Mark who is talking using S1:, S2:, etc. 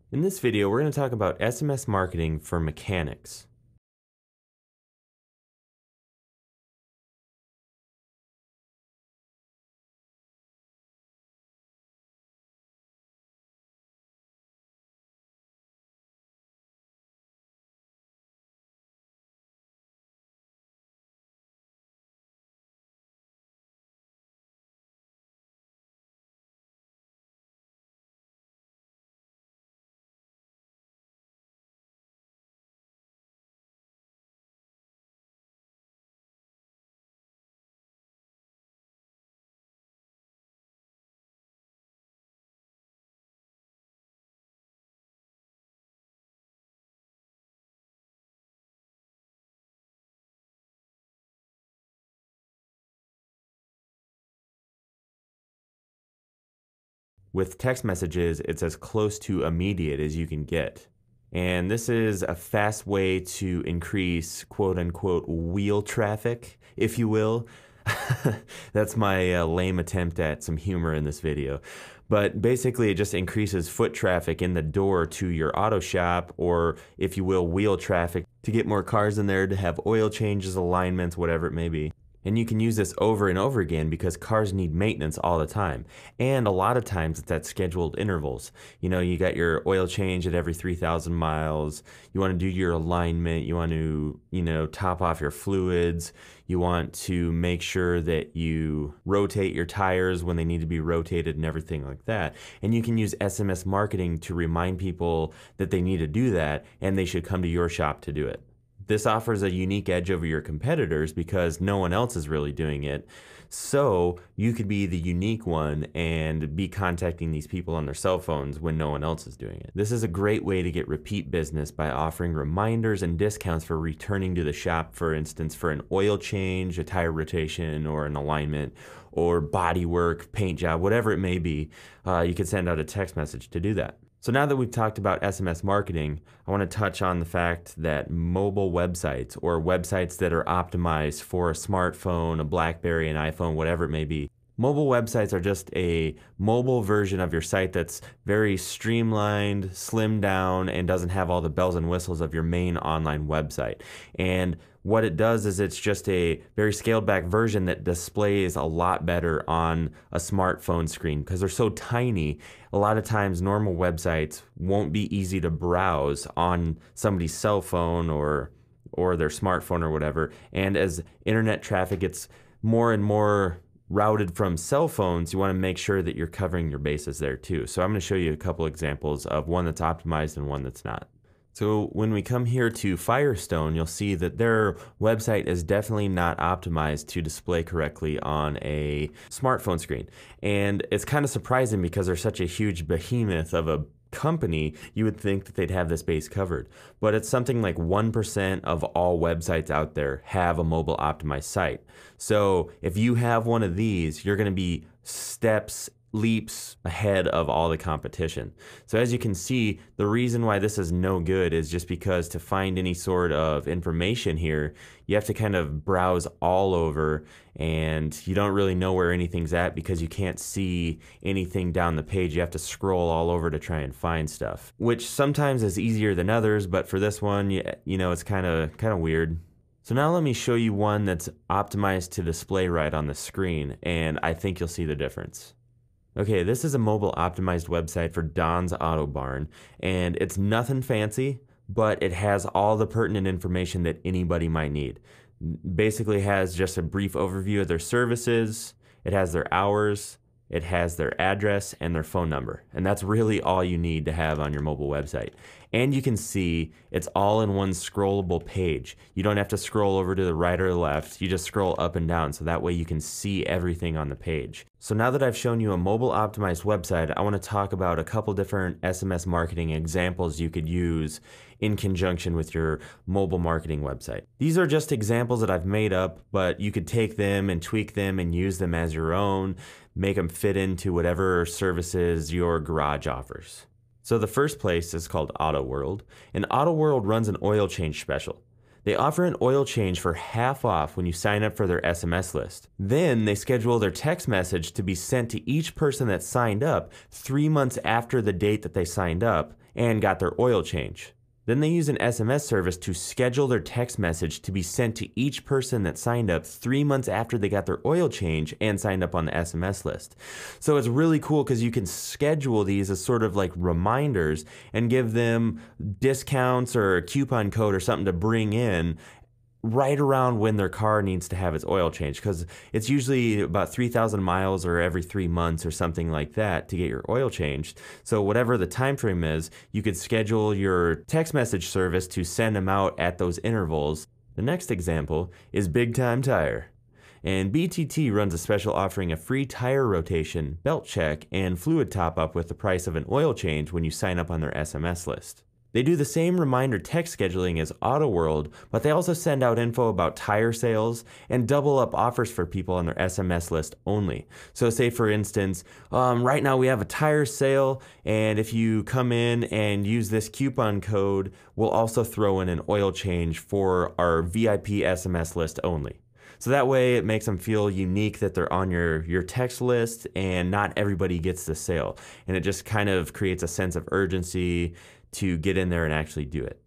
S1: In this video, we're going to talk about SMS marketing for mechanics. With text messages, it's as close to immediate as you can get. And this is a fast way to increase quote unquote wheel traffic, if you will. That's my lame attempt at some humor in this video. But basically, it just increases foot traffic in the door to your auto shop, or if you will, wheel traffic, to get more cars in there, to have oil changes, alignments, whatever it may be. And you can use this over and over again because cars need maintenance all the time. And a lot of times it's at scheduled intervals. You know, you got your oil change at every 3,000 miles. You want to do your alignment. You want to, top off your fluids. You want to make sure that you rotate your tires when they need to be rotated and everything like that. And you can use SMS marketing to remind people that they need to do that and they should come to your shop to do it. This offers a unique edge over your competitors because no one else is really doing it. So you could be the unique one and be contacting these people on their cell phones when no one else is doing it. This is a great way to get repeat business by offering reminders and discounts for returning to the shop, for instance, for an oil change, a tire rotation, or an alignment, or body work, paint job, whatever it may be. You could send out a text message to do that. So now that we've talked about SMS marketing, I want to touch on the fact that mobile websites, or websites that are optimized for a smartphone, a BlackBerry, an iPhone, whatever it may be, mobile websites are just a mobile version of your site that's very streamlined, slimmed down, and doesn't have all the bells and whistles of your main online website. And what it does is it's just a very scaled back version that displays a lot better on a smartphone screen because they're so tiny. A lot of times normal websites won't be easy to browse on somebody's cell phone or their smartphone or whatever. And as internet traffic gets more and more routed from cell phones, you want to make sure that you're covering your bases there too. So I'm going to show you a couple examples of one that's optimized and one that's not. So when we come here to Firestone, you'll see that their website is definitely not optimized to display correctly on a smartphone screen. And it's kind of surprising because they're such a huge behemoth of a company, you would think that they'd have this base covered. But it's something like 1% of all websites out there have a mobile optimized site. So if you have one of these, you're going to be leaps ahead of all the competition. So as you can see, the reason why this is no good is just because to find any sort of information here, you have to kind of browse all over and you don't really know where anything's at because you can't see anything down the page. You have to scroll all over to try and find stuff, which sometimes is easier than others, but for this one, it's kind of weird. So now let me show you one that's optimized to display right on the screen, and I think you'll see the difference. Okay, this is a mobile optimized website for Don's Auto Barn, and it's nothing fancy, but it has all the pertinent information that anybody might need. Basically has just a brief overview of their services, it has their hours, it has their address and their phone number, and that's really all you need to have on your mobile website. And you can see it's all in one scrollable page. You don't have to scroll over to the right or the left, you just scroll up and down, so that way you can see everything on the page. So now that I've shown you a mobile optimized website, I want to talk about a couple different SMS marketing examples you could use in conjunction with your mobile marketing website. These are just examples that I've made up, but you could take them and tweak them and use them as your own, make them fit into whatever services your garage offers. So the first place is called Auto World, and Auto World runs an oil change special. They offer an oil change for half off when you sign up for their SMS list. Then they schedule their text message to be sent to each person that signed up 3 months after the date that they signed up, and got their oil change. Then they use an SMS service to schedule their text message to be sent to each person that signed up 3 months after they got their oil change and signed up on the SMS list. So it's really cool because you can schedule these as sort of like reminders and give them discounts or a coupon code or something to bring in right around when their car needs to have its oil changed, because it's usually about 3,000 miles or every 3 months or something like that to get your oil changed. So whatever the time frame is, you could schedule your text message service to send them out at those intervals. The next example is Big Time Tire. And BTT runs a special offering a free tire rotation, belt check, and fluid top-up with the price of an oil change when you sign up on their SMS list. They do the same reminder text scheduling as AutoWorld, but they also send out info about tire sales and double up offers for people on their SMS list only. So say for instance, right now we have a tire sale, and if you come in and use this coupon code, we'll also throw in an oil change for our VIP SMS list only. So that way it makes them feel unique that they're on your text list and not everybody gets the sale. And it just kind of creates a sense of urgency to get in there and actually do it.